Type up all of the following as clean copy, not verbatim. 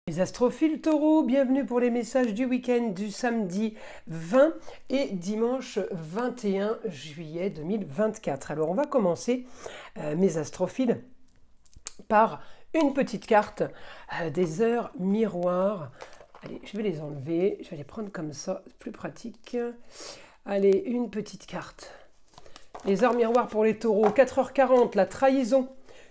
Les astrophiles taureaux, bienvenue pour les messages du week-end du samedi 20 et dimanche 21 juillet 2024. Alors on va commencer, mes astrophiles, par une petite carte des heures miroirs. Allez, je vais les enlever, je vais les prendre comme ça, c'est plus pratique. Allez, une petite carte. Les heures miroirs pour les taureaux, 4h40, la trahison.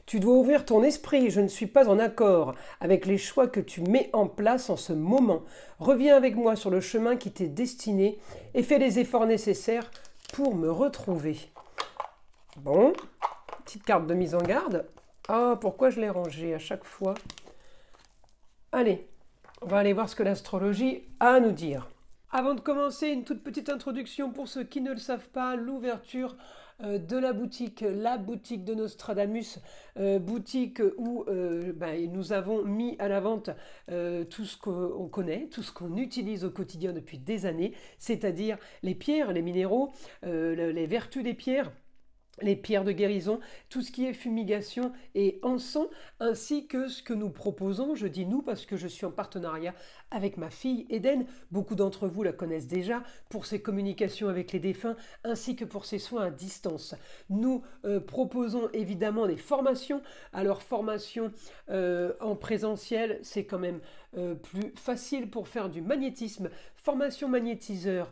Tu dois ouvrir ton esprit, je ne suis pas en accord avec les choix que tu mets en place en ce moment. Reviens avec moi sur le chemin qui t'est destiné et fais les efforts nécessaires pour me retrouver. Bon, petite carte de mise en garde. Ah, pourquoi je l'ai rangée à chaque fois? Allez, on va aller voir ce que l'astrologie a à nous dire. Avant de commencer, une toute petite introduction pour ceux qui ne le savent pas, l'ouverture de la boutique de Nostradamus, boutique où nous avons mis à la vente tout ce qu'on connaît, tout ce qu'on utilise au quotidien depuis des années, c'est-à-dire les pierres, les minéraux, les vertus des pierres, les pierres de guérison, tout ce qui est fumigation et encens, ainsi que ce que nous proposons, je dis nous parce que je suis en partenariat avec ma fille Eden, beaucoup d'entre vous la connaissent déjà, pour ses communications avec les défunts, ainsi que pour ses soins à distance. Nous proposons évidemment des formations, alors formation en présentiel, c'est quand même plus facile pour faire du magnétisme, formation magnétiseur,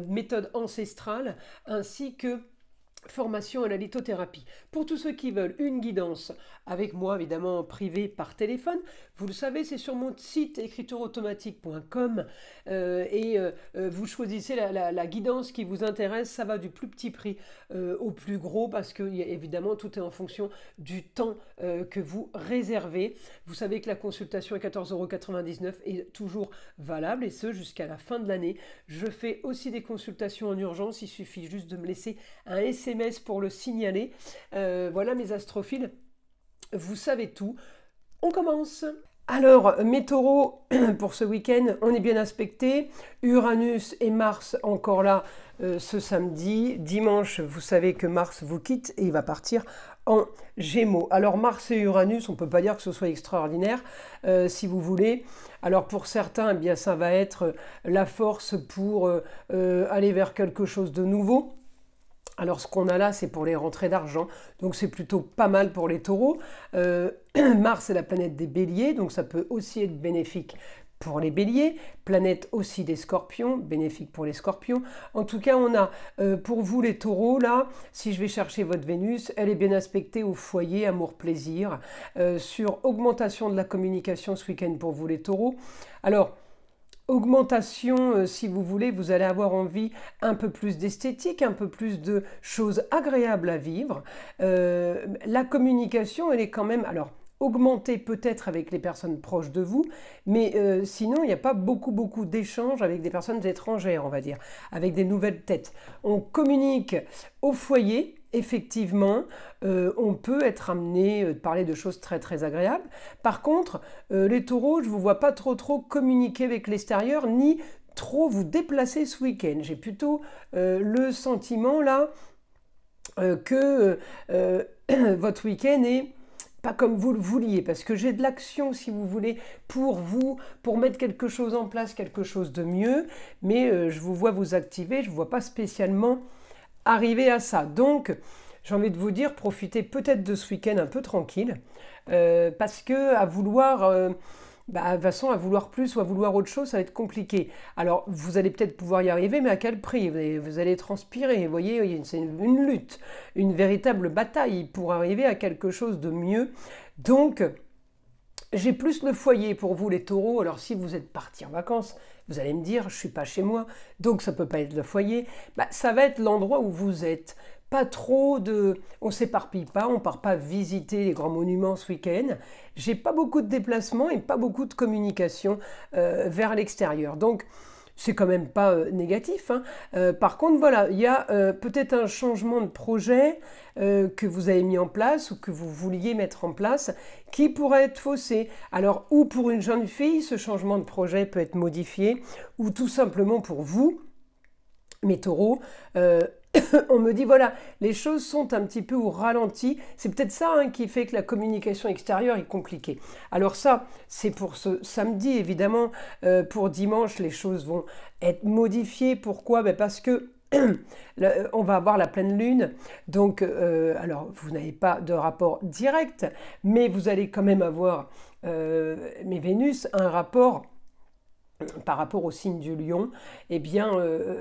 méthode ancestrale, ainsi que formation à la lithothérapie. Pour tous ceux qui veulent une guidance avec moi, évidemment privée par téléphone, vous le savez, c'est sur mon site écritureautomatique.com vous choisissez la guidance qui vous intéresse. Ça va du plus petit prix au plus gros parce que évidemment tout est en fonction du temps que vous réservez. Vous savez que la consultation à 14,99 € est toujours valable et ce jusqu'à la fin de l'année. Je fais aussi des consultations en urgence, il suffit juste de me laisser un SMS pour le signaler. Voilà mes astrophiles, vous savez tout. On commence. Alors, mes taureaux, pour ce week-end, on est bien aspectés. Uranus et Mars encore là ce samedi. Dimanche, vous savez que Mars vous quitte et il va partir en Gémeaux. Alors, Mars et Uranus, on ne peut pas dire que ce soit extraordinaire, si vous voulez. Alors, pour certains, eh bien, ça va être la force pour aller vers quelque chose de nouveau. Alors ce qu'on a là, c'est pour les rentrées d'argent, donc c'est plutôt pas mal pour les taureaux. Mars est la planète des béliers, donc ça peut aussi être bénéfique pour les béliers. Planète aussi des scorpions, bénéfique pour les scorpions. En tout cas, on a pour vous les taureaux, là, si je vais chercher votre Vénus, elle est bien aspectée au foyer, amour-plaisir, sur augmentation de la communication ce week-end pour vous les taureaux. Alors, augmentation, si vous voulez, vous allez avoir envie un peu plus d'esthétique, un peu plus de choses agréables à vivre. La communication, elle est quand même, alors, augmentée peut-être avec les personnes proches de vous, mais sinon, il n'y a pas beaucoup d'échanges avec des personnes étrangères, on va dire, avec des nouvelles têtes. On communique au foyer. Effectivement, on peut être amené à parler de choses très agréables. Par contre, les taureaux, je ne vous vois pas trop communiquer avec l'extérieur, ni trop vous déplacer ce week-end. J'ai plutôt le sentiment là que votre week-end est pas comme vous le vouliez, parce que j'ai de l'action, si vous voulez, pour vous, pour mettre quelque chose en place, quelque chose de mieux, mais je vous vois vous activer, je ne vous vois pas spécialement arriver à ça. Donc, j'ai envie de vous dire, profitez peut-être de ce week-end un peu tranquille, parce que à vouloir, de toute façon, à vouloir plus ou à vouloir autre chose, ça va être compliqué. Alors, vous allez peut-être pouvoir y arriver, mais à quel prix? Vous allez transpirer, vous voyez, c'est une lutte, une véritable bataille pour arriver à quelque chose de mieux. Donc, j'ai plus le foyer pour vous les taureaux. Alors si vous êtes partis en vacances, vous allez me dire, je ne suis pas chez moi, donc ça ne peut pas être le foyer. Ça va être l'endroit où vous êtes. Pas trop de... On ne s'éparpille pas, on ne part pas visiter les grands monuments ce week-end. J'ai pas beaucoup de déplacements et pas beaucoup de communication vers l'extérieur. Donc, c'est quand même pas négatif, hein. Par contre, voilà, il y a peut-être un changement de projet que vous avez mis en place ou que vous vouliez mettre en place qui pourrait être faussé. Alors, ou pour une jeune fille, ce changement de projet peut être modifié, ou tout simplement pour vous, mes taureaux, on me dit, voilà, les choses sont un petit peu au ralenti. C'est peut-être ça hein, qui fait que la communication extérieure est compliquée. Alors ça, c'est pour ce samedi, évidemment. Pour dimanche, les choses vont être modifiées. Pourquoi? Ben parce que on va avoir la pleine lune, donc alors vous n'avez pas de rapport direct, mais vous allez quand même avoir, mais Vénus, un rapport par rapport au signe du Lion. Eh bien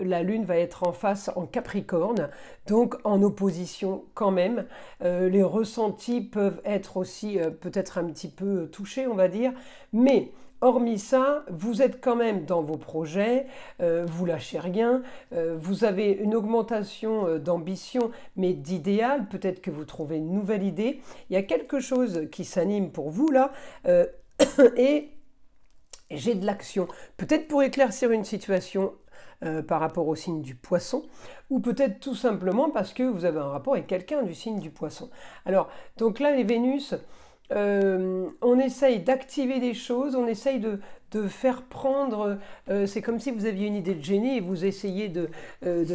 la lune va être en face en Capricorne, donc en opposition quand même. Les ressentis peuvent être aussi peut-être un petit peu touchés, on va dire, mais hormis ça, vous êtes quand même dans vos projets, vous lâchez rien, vous avez une augmentation d'ambition, mais d'idéal, peut-être que vous trouvez une nouvelle idée. Il y a quelque chose qui s'anime pour vous là, et j'ai de l'action, peut-être pour éclaircir une situation par rapport au signe du Poisson, ou peut-être tout simplement parce que vous avez un rapport avec quelqu'un du signe du Poisson. Alors, donc là, les Vénus, on essaye d'activer des choses, on essaye de faire prendre, c'est comme si vous aviez une idée de génie et vous essayez de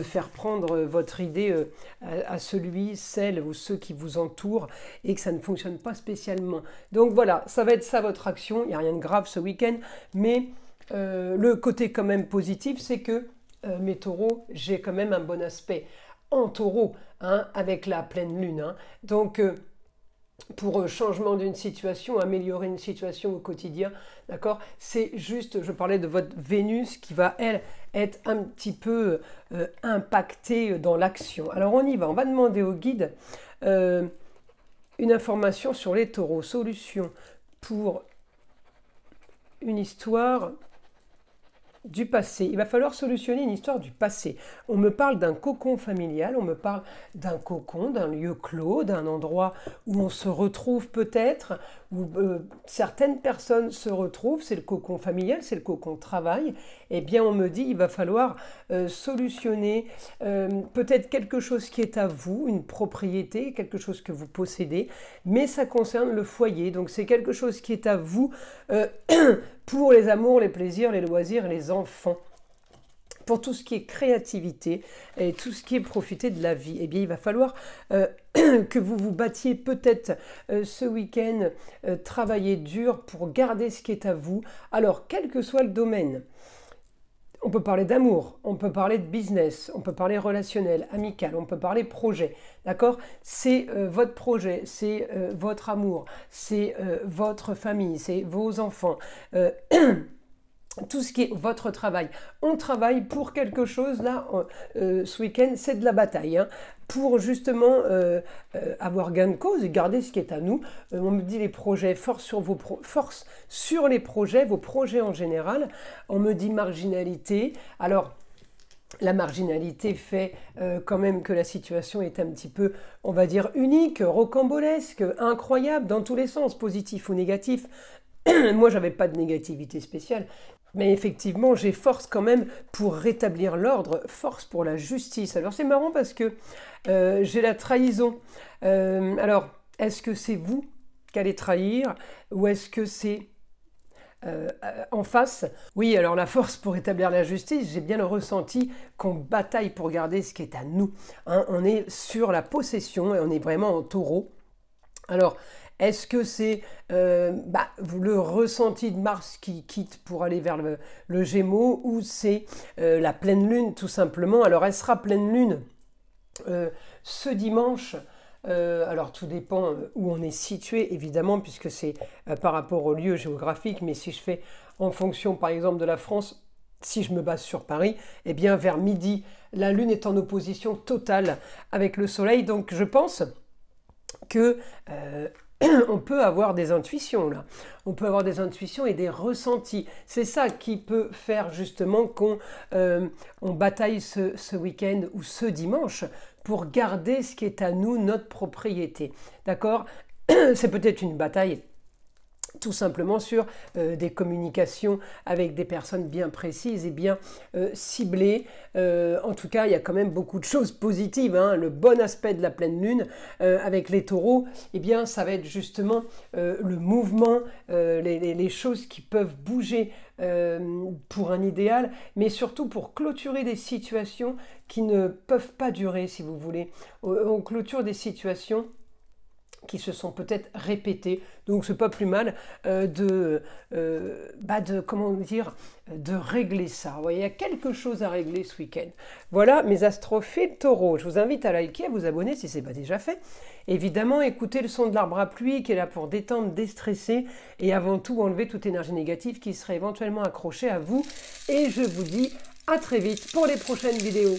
faire prendre votre idée à celui, celle ou ceux qui vous entourent et que ça ne fonctionne pas spécialement. Donc voilà, ça va être ça votre action, il n'y a rien de grave ce week-end, mais le côté quand même positif, c'est que mes taureaux, j'ai quand même un bon aspect en taureau, hein, avec la pleine lune. Hein. Donc pour changement d'une situation, améliorer une situation au quotidien, d'accord? C'est juste, je parlais de votre Vénus qui va, elle, être un petit peu impactée dans l'action. Alors on y va, on va demander au guide une information sur les taureaux, solution pour une histoire du passé. Il va falloir solutionner une histoire du passé. On me parle d'un cocon familial, on me parle d'un cocon, d'un lieu clos, d'un endroit où on se retrouve peut-être, où certaines personnes se retrouvent, c'est le cocon familial, c'est le cocon travail. Eh bien, on me dit il va falloir solutionner peut-être quelque chose qui est à vous, une propriété, quelque chose que vous possédez, mais ça concerne le foyer. Donc, c'est quelque chose qui est à vous pour les amours, les plaisirs, les loisirs et les enfants. Pour tout ce qui est créativité et tout ce qui est profiter de la vie, eh bien, il va falloir que vous vous battiez peut-être ce week-end, travailler dur pour garder ce qui est à vous. Alors, quel que soit le domaine, on peut parler d'amour, on peut parler de business, on peut parler relationnel, amical, on peut parler projet, d'accord? C'est votre projet, c'est votre amour, c'est votre famille, c'est vos enfants, tout ce qui est votre travail. On travaille pour quelque chose, là, ce week-end, c'est de la bataille, hein, pour justement avoir gain de cause et garder ce qui est à nous. On me dit les projets, force sur les projets, vos projets en général. On me dit marginalité. Alors, la marginalité fait quand même que la situation est un petit peu, on va dire, unique, rocambolesque, incroyable, dans tous les sens, positif ou négatif. Moi, j'avais pas de négativité spéciale. Mais effectivement, j'ai force quand même pour rétablir l'ordre, force pour la justice. Alors c'est marrant parce que j'ai la trahison. Alors, est-ce que c'est vous qui allez trahir ou est-ce que c'est en face? Oui, alors la force pour rétablir la justice, j'ai bien le ressenti qu'on bataille pour garder ce qui est à nous. Hein, on est sur la possession et on est vraiment en taureau. Alors, est-ce que c'est le ressenti de Mars qui quitte pour aller vers le Gémeaux ou c'est la pleine lune tout simplement? Alors elle sera pleine lune ce dimanche. Alors tout dépend où on est situé évidemment puisque c'est par rapport au lieu géographique, mais si je fais en fonction par exemple de la France, si je me base sur Paris, eh bien vers midi, la lune est en opposition totale avec le soleil, donc je pense que on peut avoir des intuitions là, on peut avoir des intuitions et des ressentis. C'est ça qui peut faire justement qu'on bataille ce week-end ou ce dimanche pour garder ce qui est à nous, notre propriété. D'accord? C'est peut-être une bataille tout simplement sur des communications avec des personnes bien précises et bien ciblées. En tout cas, il y a quand même beaucoup de choses positives, hein. Le bon aspect de la pleine lune avec les taureaux, eh bien, ça va être justement le mouvement, les choses qui peuvent bouger pour un idéal, mais surtout pour clôturer des situations qui ne peuvent pas durer, si vous voulez. On clôture des situations qui se sont peut-être répétées, donc c'est pas plus mal comment dire, de régler ça. Vous voyez, il y a quelque chose à régler ce week-end. Voilà mes astrophiles taureaux. Je vous invite à liker, à vous abonner si ce n'est pas déjà fait. Évidemment, écoutez le son de l'arbre à pluie qui est là pour détendre, déstresser et avant tout enlever toute énergie négative qui serait éventuellement accrochée à vous. Et je vous dis à très vite pour les prochaines vidéos.